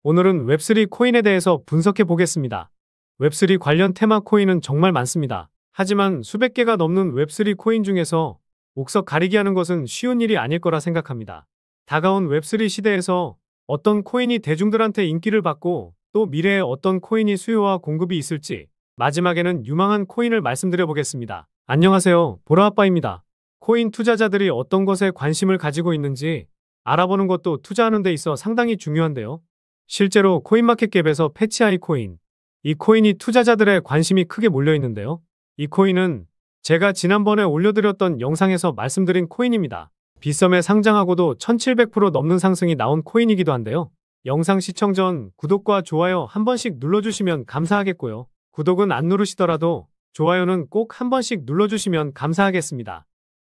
오늘은 웹3 코인에 대해서 분석해 보겠습니다. 웹3 관련 테마 코인은 정말 많습니다. 하지만 수백 개가 넘는 웹3 코인 중에서 옥석 가리기 하는 것은 쉬운 일이 아닐 거라 생각합니다. 다가온 웹3 시대에서 어떤 코인이 대중들한테 인기를 받고 또 미래에 어떤 코인이 수요와 공급이 있을지 마지막에는 유망한 코인을 말씀드려 보겠습니다. 안녕하세요, 보라아빠입니다. 코인 투자자들이 어떤 것에 관심을 가지고 있는지 알아보는 것도 투자하는 데 있어 상당히 중요한데요. 실제로 코인마켓캡에서 패치아이 코인, 이 코인이 투자자들의 관심이 크게 몰려 있는데요. 이 코인은 제가 지난번에 올려드렸던 영상에서 말씀드린 코인입니다. 빗썸에 상장하고도 1700% 넘는 상승이 나온 코인이기도 한데요. 영상 시청 전 구독과 좋아요 한 번씩 눌러주시면 감사하겠고요. 구독은 안 누르시더라도 좋아요는 꼭 한 번씩 눌러주시면 감사하겠습니다.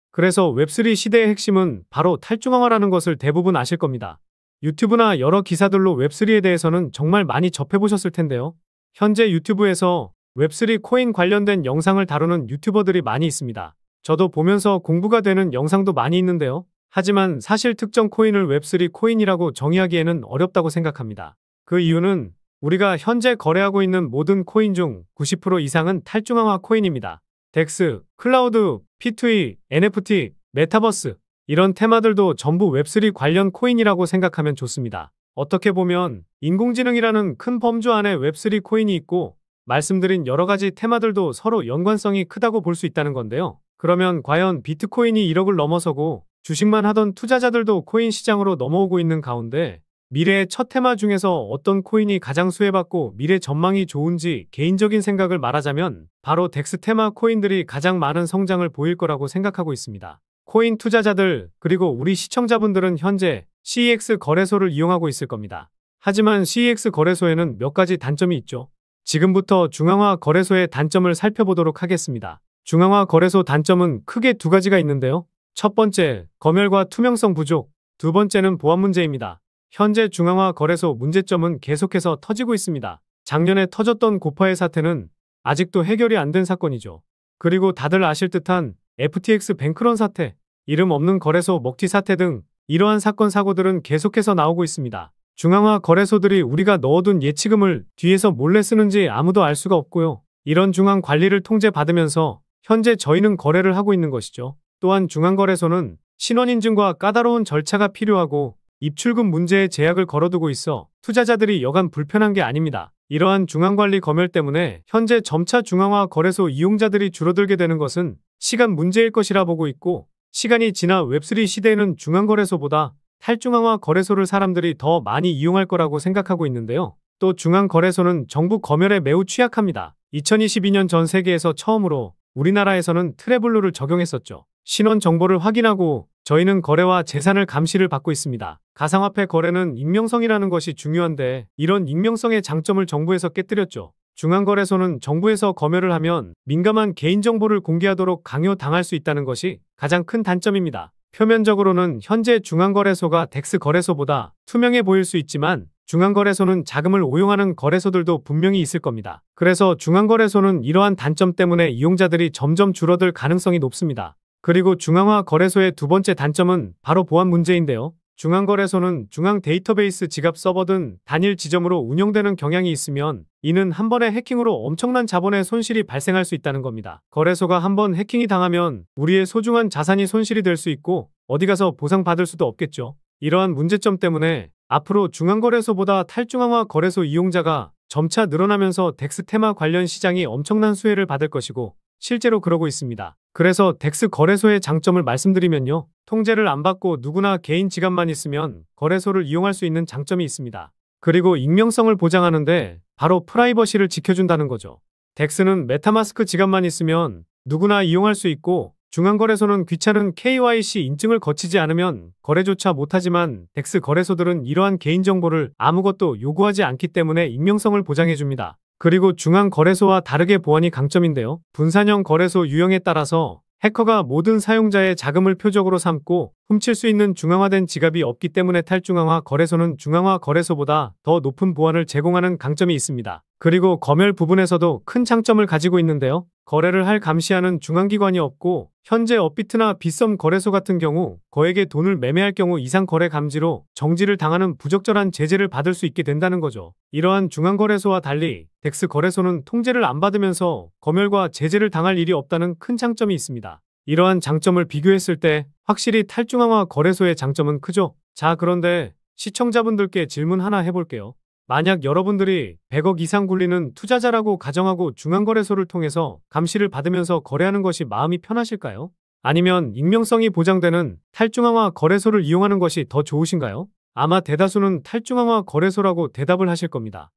그래서 웹3 시대의 핵심은 바로 탈중앙화라는 것을 대부분 아실 겁니다. 유튜브나 여러 기사들로 웹3에 대해서는 정말 많이 접해보셨을 텐데요. 현재 유튜브에서 웹3 코인 관련된 영상을 다루는 유튜버들이 많이 있습니다. 저도 보면서 공부가 되는 영상도 많이 있는데요. 하지만 사실 특정 코인을 웹3 코인이라고 정의하기에는 어렵다고 생각합니다. 그 이유는 우리가 현재 거래하고 있는 모든 코인 중 90% 이상은 탈중앙화 코인입니다. 덱스, 클라우드, P2E, NFT, 메타버스 이런 테마들도 전부 웹3 관련 코인이라고 생각하면 좋습니다. 어떻게 보면 인공지능이라는 큰 범주 안에 웹3 코인이 있고 말씀드린 여러 가지 테마들도 서로 연관성이 크다고 볼 수 있다는 건데요. 그러면 과연 비트코인이 1억을 넘어서고 주식만 하던 투자자들도 코인 시장으로 넘어오고 있는 가운데 미래의 첫 테마 중에서 어떤 코인이 가장 수혜받고 미래 전망이 좋은지 개인적인 생각을 말하자면 바로 덱스 테마 코인들이 가장 많은 성장을 보일 거라고 생각하고 있습니다. 코인 투자자들 그리고 우리 시청자분들은 현재 CEX 거래소를 이용하고 있을 겁니다. 하지만 CEX 거래소에는 몇 가지 단점이 있죠. 지금부터 중앙화 거래소의 단점을 살펴보도록 하겠습니다. 중앙화 거래소 단점은 크게 두 가지가 있는데요. 첫 번째, 검열과 투명성 부족. 두 번째는 보안 문제입니다. 현재 중앙화 거래소 문제점은 계속해서 터지고 있습니다. 작년에 터졌던 고파의 사태는 아직도 해결이 안 된 사건이죠. 그리고 다들 아실 듯한 FTX 뱅크런 사태, 이름 없는 거래소 먹튀 사태 등 이러한 사건 사고들은 계속해서 나오고 있습니다. 중앙화 거래소들이 우리가 넣어둔 예치금을 뒤에서 몰래 쓰는지 아무도 알 수가 없고요. 이런 중앙 관리를 통제받으면서 현재 저희는 거래를 하고 있는 것이죠. 또한 중앙거래소는 신원인증과 까다로운 절차가 필요하고 입출금 문제에 제약을 걸어두고 있어 투자자들이 여간 불편한 게 아닙니다. 이러한 중앙관리 검열 때문에 현재 점차 중앙화 거래소 이용자들이 줄어들게 되는 것은 시간 문제일 것이라 보고 있고 시간이 지나 웹3 시대에는 중앙거래소보다 탈중앙화 거래소를 사람들이 더 많이 이용할 거라고 생각하고 있는데요. 또 중앙거래소는 정부 검열에 매우 취약합니다. 2022년 전 세계에서 처음으로 우리나라에서는 트래블루를 적용했었죠. 신원 정보를 확인하고 저희는 거래와 재산을 감시를 받고 있습니다. 가상화폐 거래는 익명성이라는 것이 중요한데 이런 익명성의 장점을 정부에서 깨뜨렸죠. 중앙거래소는 정부에서 검열을 하면 민감한 개인정보를 공개하도록 강요당할 수 있다는 것이 가장 큰 단점입니다. 표면적으로는 현재 중앙거래소가 덱스 거래소보다 투명해 보일 수 있지만 중앙거래소는 자금을 오용하는 거래소들도 분명히 있을 겁니다. 그래서 중앙거래소는 이러한 단점 때문에 이용자들이 점점 줄어들 가능성이 높습니다. 그리고 중앙화 거래소의 두 번째 단점은 바로 보안 문제인데요. 중앙거래소는 중앙 데이터베이스 지갑 서버 등 단일 지점으로 운영되는 경향이 있으면 이는 한 번의 해킹으로 엄청난 자본의 손실이 발생할 수 있다는 겁니다. 거래소가 한 번 해킹이 당하면 우리의 소중한 자산이 손실이 될 수 있고 어디 가서 보상받을 수도 없겠죠. 이러한 문제점 때문에 앞으로 중앙거래소보다 탈중앙화 거래소 이용자가 점차 늘어나면서 덱스 테마 관련 시장이 엄청난 수혜를 받을 것이고 실제로 그러고 있습니다. 그래서 덱스 거래소의 장점을 말씀드리면요. 통제를 안 받고 누구나 개인 지갑만 있으면 거래소를 이용할 수 있는 장점이 있습니다. 그리고 익명성을 보장하는데 바로 프라이버시를 지켜준다는 거죠. 덱스는 메타마스크 지갑만 있으면 누구나 이용할 수 있고 중앙거래소는 귀찮은 KYC 인증을 거치지 않으면 거래조차 못하지만 덱스 거래소들은 이러한 개인정보를 아무것도 요구하지 않기 때문에 익명성을 보장해줍니다. 그리고 중앙거래소와 다르게 보안이 강점인데요. 분산형 거래소 유형에 따라서 해커가 모든 사용자의 자금을 표적으로 삼고 훔칠 수 있는 중앙화된 지갑이 없기 때문에 탈중앙화 거래소는 중앙화 거래소보다 더 높은 보안을 제공하는 강점이 있습니다. 그리고 검열 부분에서도 큰 장점을 가지고 있는데요. 거래를 할 감시하는 중앙기관이 없고 현재 업비트나 빗썸 거래소 같은 경우 거액의 돈을 매매할 경우 이상 거래 감지로 정지를 당하는 부적절한 제재를 받을 수 있게 된다는 거죠. 이러한 중앙거래소와 달리 덱스 거래소는 통제를 안 받으면서 검열과 제재를 당할 일이 없다는 큰 장점이 있습니다. 이러한 장점을 비교했을 때 확실히 탈중앙화 거래소의 장점은 크죠. 자, 그런데 시청자분들께 질문 하나 해볼게요. 만약 여러분들이 100억 이상 굴리는 투자자라고 가정하고 중앙거래소를 통해서 감시를 받으면서 거래하는 것이 마음이 편하실까요? 아니면 익명성이 보장되는 탈중앙화 거래소를 이용하는 것이 더 좋으신가요? 아마 대다수는 탈중앙화 거래소라고 대답을 하실 겁니다.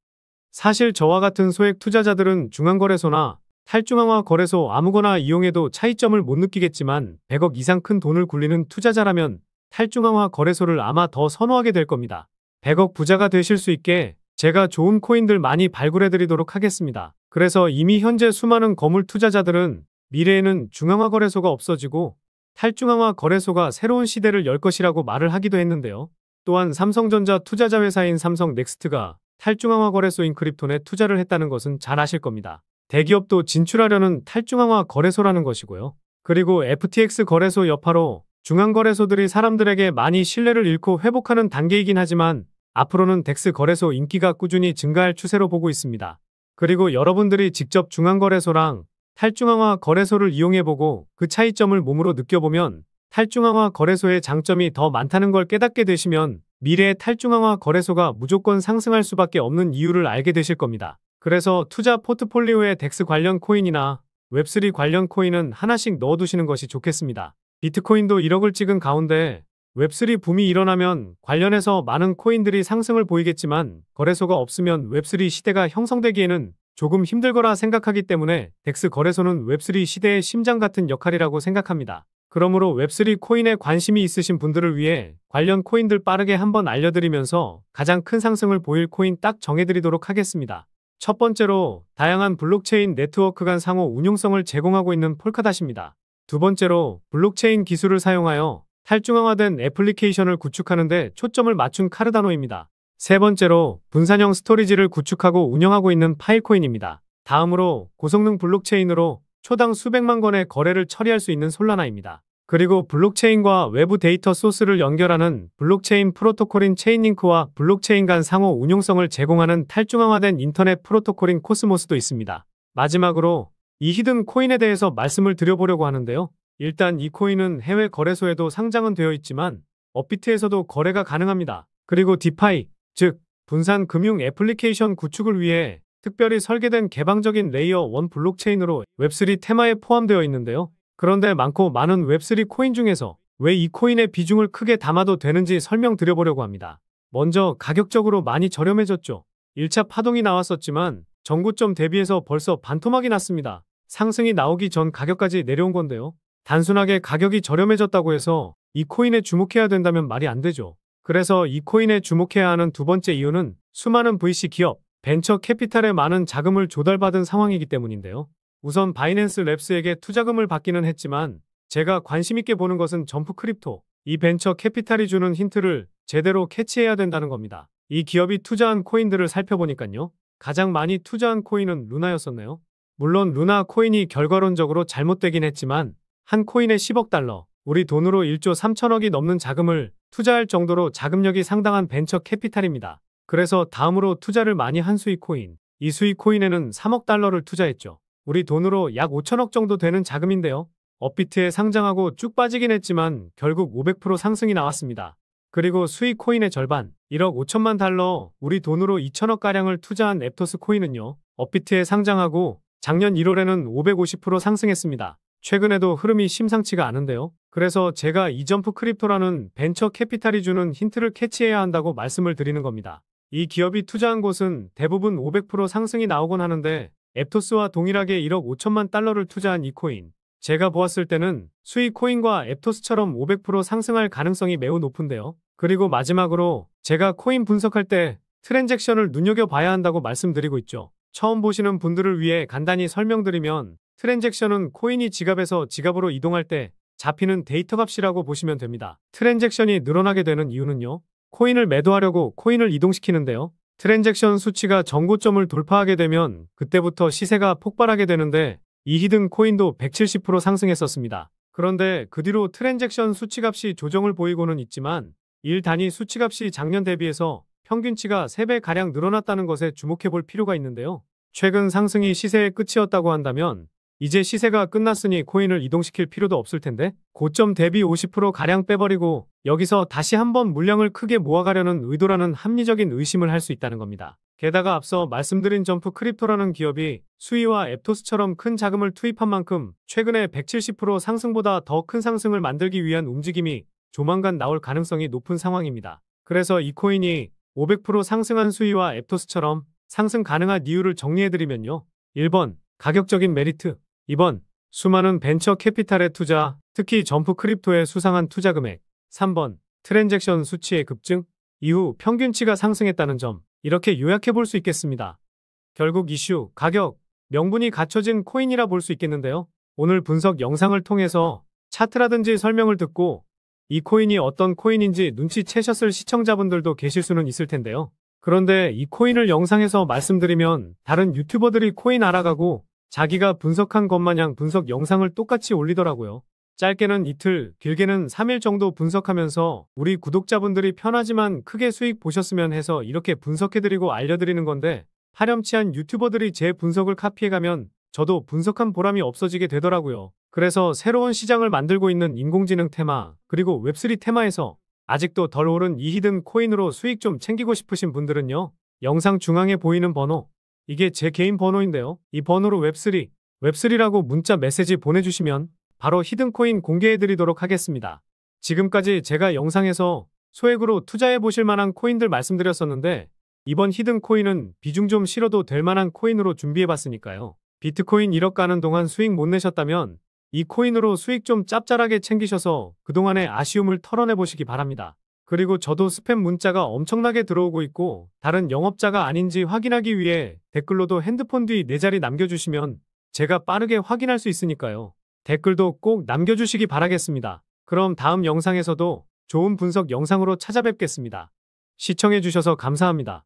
사실 저와 같은 소액 투자자들은 중앙거래소나 탈중앙화 거래소 아무거나 이용해도 차이점을 못 느끼겠지만 100억 이상 큰 돈을 굴리는 투자자라면 탈중앙화 거래소를 아마 더 선호하게 될 겁니다. 100억 부자가 되실 수 있게 제가 좋은 코인들 많이 발굴해드리도록 하겠습니다. 그래서 이미 현재 수많은 거물 투자자들은 미래에는 중앙화 거래소가 없어지고 탈중앙화 거래소가 새로운 시대를 열 것이라고 말을 하기도 했는데요. 또한 삼성전자 투자자 회사인 삼성넥스트가 탈중앙화 거래소인 크립톤에 투자를 했다는 것은 잘 아실 겁니다. 대기업도 진출하려는 탈중앙화 거래소라는 것이고요. 그리고 FTX 거래소 여파로 중앙거래소들이 사람들에게 많이 신뢰를 잃고 회복하는 단계이긴 하지만 앞으로는 덱스 거래소 인기가 꾸준히 증가할 추세로 보고 있습니다. 그리고 여러분들이 직접 중앙거래소랑 탈중앙화 거래소를 이용해보고 그 차이점을 몸으로 느껴보면 탈중앙화 거래소의 장점이 더 많다는 걸 깨닫게 되시면 미래의 탈중앙화 거래소가 무조건 상승할 수밖에 없는 이유를 알게 되실 겁니다. 그래서 투자 포트폴리오에 덱스 관련 코인이나 웹3 관련 코인은 하나씩 넣어두시는 것이 좋겠습니다. 비트코인도 1억을 찍은 가운데 웹3 붐이 일어나면 관련해서 많은 코인들이 상승을 보이겠지만 거래소가 없으면 웹3 시대가 형성되기에는 조금 힘들거라 생각하기 때문에 덱스 거래소는 웹3 시대의 심장 같은 역할이라고 생각합니다. 그러므로 웹3 코인에 관심이 있으신 분들을 위해 관련 코인들 빠르게 한번 알려드리면서 가장 큰 상승을 보일 코인 딱 정해드리도록 하겠습니다. 첫 번째로 다양한 블록체인 네트워크 간 상호 운용성을 제공하고 있는 폴카닷입니다. 두 번째로 블록체인 기술을 사용하여 탈중앙화된 애플리케이션을 구축하는 데 초점을 맞춘 카르다노입니다. 세 번째로 분산형 스토리지를 구축하고 운영하고 있는 파일코인입니다. 다음으로 고성능 블록체인으로 초당 수백만 건의 거래를 처리할 수 있는 솔라나입니다. 그리고 블록체인과 외부 데이터 소스를 연결하는 블록체인 프로토콜인 체인링크와 블록체인 간 상호 운용성을 제공하는 탈중앙화된 인터넷 프로토콜인 코스모스도 있습니다. 마지막으로 이 히든 코인에 대해서 말씀을 드려보려고 하는데요. 일단 이 코인은 해외 거래소에도 상장은 되어 있지만 업비트에서도 거래가 가능합니다. 그리고 디파이, 즉 분산 금융 애플리케이션 구축을 위해 특별히 설계된 개방적인 레이어 1 블록체인으로 웹3 테마에 포함되어 있는데요. 그런데 많고 많은 웹3 코인 중에서 왜 이 코인의 비중을 크게 담아도 되는지 설명드려보려고 합니다. 먼저 가격적으로 많이 저렴해졌죠. 1차 파동이 나왔었지만 전고점 대비해서 벌써 반토막이 났습니다. 상승이 나오기 전 가격까지 내려온 건데요. 단순하게 가격이 저렴해졌다고 해서 이 코인에 주목해야 된다면 말이 안 되죠. 그래서 이 코인에 주목해야 하는 두 번째 이유는 수많은 VC 기업, 벤처 캐피탈의 많은 자금을 조달받은 상황이기 때문인데요. 우선 바이낸스 랩스에게 투자금을 받기는 했지만 제가 관심있게 보는 것은 점프 크립토. 이 벤처 캐피탈이 주는 힌트를 제대로 캐치해야 된다는 겁니다. 이 기업이 투자한 코인들을 살펴보니까요. 가장 많이 투자한 코인은 루나였었네요. 물론 루나 코인이 결과론적으로 잘못되긴 했지만 한 코인에 10억 달러, 우리 돈으로 1조 3천억이 넘는 자금을 투자할 정도로 자금력이 상당한 벤처 캐피탈입니다. 그래서 다음으로 투자를 많이 한 수익 코인. 이 수익 코인에는 3억 달러를 투자했죠. 우리 돈으로 약 5천억 정도 되는 자금인데요. 업비트에 상장하고 쭉 빠지긴 했지만 결국 500% 상승이 나왔습니다. 그리고 수익 코인의 절반, 1억 5천만 달러, 우리 돈으로 2천억가량을 투자한 앱토스 코인은요. 업비트에 상장하고 작년 1월에는 550% 상승했습니다. 최근에도 흐름이 심상치가 않은데요. 그래서 제가 이점프 크립토라는 벤처 캐피탈이 주는 힌트를 캐치해야 한다고 말씀을 드리는 겁니다. 이 기업이 투자한 곳은 대부분 500% 상승이 나오곤 하는데 앱토스와 동일하게 1억 5천만 달러를 투자한 이 코인. 제가 보았을 때는 수익 코인과 앱토스처럼 500% 상승할 가능성이 매우 높은데요. 그리고 마지막으로 제가 코인 분석할 때 트랜잭션을 눈여겨봐야 한다고 말씀드리고 있죠. 처음 보시는 분들을 위해 간단히 설명드리면 트랜잭션은 코인이 지갑에서 지갑으로 이동할 때 잡히는 데이터 값이라고 보시면 됩니다. 트랜잭션이 늘어나게 되는 이유는요. 코인을 매도하려고 코인을 이동시키는데요. 트랜잭션 수치가 정고점을 돌파하게 되면 그때부터 시세가 폭발하게 되는데 이 히든 코인도 170% 상승했었습니다. 그런데 그 뒤로 트랜잭션 수치값이 조정을 보이고는 있지만 일 단위 수치값이 작년 대비해서 평균치가 3배가량 늘어났다는 것에 주목해 볼 필요가 있는데요. 최근 상승이 시세의 끝이었다고 한다면 이제 시세가 끝났으니 코인을 이동시킬 필요도 없을 텐데 고점 대비 50%가량 빼버리고 여기서 다시 한번 물량을 크게 모아가려는 의도라는 합리적인 의심을 할 수 있다는 겁니다. 게다가 앞서 말씀드린 점프 크립토라는 기업이 수이와 앱토스처럼 큰 자금을 투입한 만큼 최근에 170% 상승보다 더 큰 상승을 만들기 위한 움직임이 조만간 나올 가능성이 높은 상황입니다. 그래서 이 코인이 500% 상승한 수이와 앱토스처럼 상승 가능한 이유를 정리해드리면요. 1번, 가격적인 메리트. 2번, 수많은 벤처 캐피탈의 투자, 특히 점프 크립토의 수상한 투자 금액. 3번, 트랜잭션 수치의 급증, 이후 평균치가 상승했다는 점. 이렇게 요약해 볼 수 있겠습니다. 결국 이슈, 가격, 명분이 갖춰진 코인이라 볼 수 있겠는데요. 오늘 분석 영상을 통해서 차트라든지 설명을 듣고 이 코인이 어떤 코인인지 눈치채셨을 시청자분들도 계실 수는 있을 텐데요. 그런데 이 코인을 영상에서 말씀드리면 다른 유튜버들이 코인 알아가고 자기가 분석한 것 마냥 분석 영상을 똑같이 올리더라고요. 짧게는 이틀, 길게는 3일 정도 분석하면서 우리 구독자분들이 편하지만 크게 수익 보셨으면 해서 이렇게 분석해드리고 알려드리는 건데 파렴치한 유튜버들이 제 분석을 카피해가면 저도 분석한 보람이 없어지게 되더라고요. 그래서 새로운 시장을 만들고 있는 인공지능 테마, 그리고 웹3 테마에서 아직도 덜 오른 이 히든 코인으로 수익 좀 챙기고 싶으신 분들은요. 영상 중앙에 보이는 번호, 이게 제 개인 번호인데요. 이 번호로 웹3라고 문자 메시지 보내주시면 바로 히든코인 공개해드리도록 하겠습니다. 지금까지 제가 영상에서 소액으로 투자해보실 만한 코인들 말씀드렸었는데 이번 히든코인은 비중 좀 실어도 될 만한 코인으로 준비해봤으니까요. 비트코인 1억 가는 동안 수익 못 내셨다면 이 코인으로 수익 좀 짭짤하게 챙기셔서 그동안의 아쉬움을 털어내보시기 바랍니다. 그리고 저도 스팸 문자가 엄청나게 들어오고 있고 다른 영업자가 아닌지 확인하기 위해 댓글로도 핸드폰 뒤 4자리 남겨주시면 제가 빠르게 확인할 수 있으니까요. 댓글도 꼭 남겨주시기 바라겠습니다. 그럼 다음 영상에서도 좋은 분석 영상으로 찾아뵙겠습니다. 시청해주셔서 감사합니다.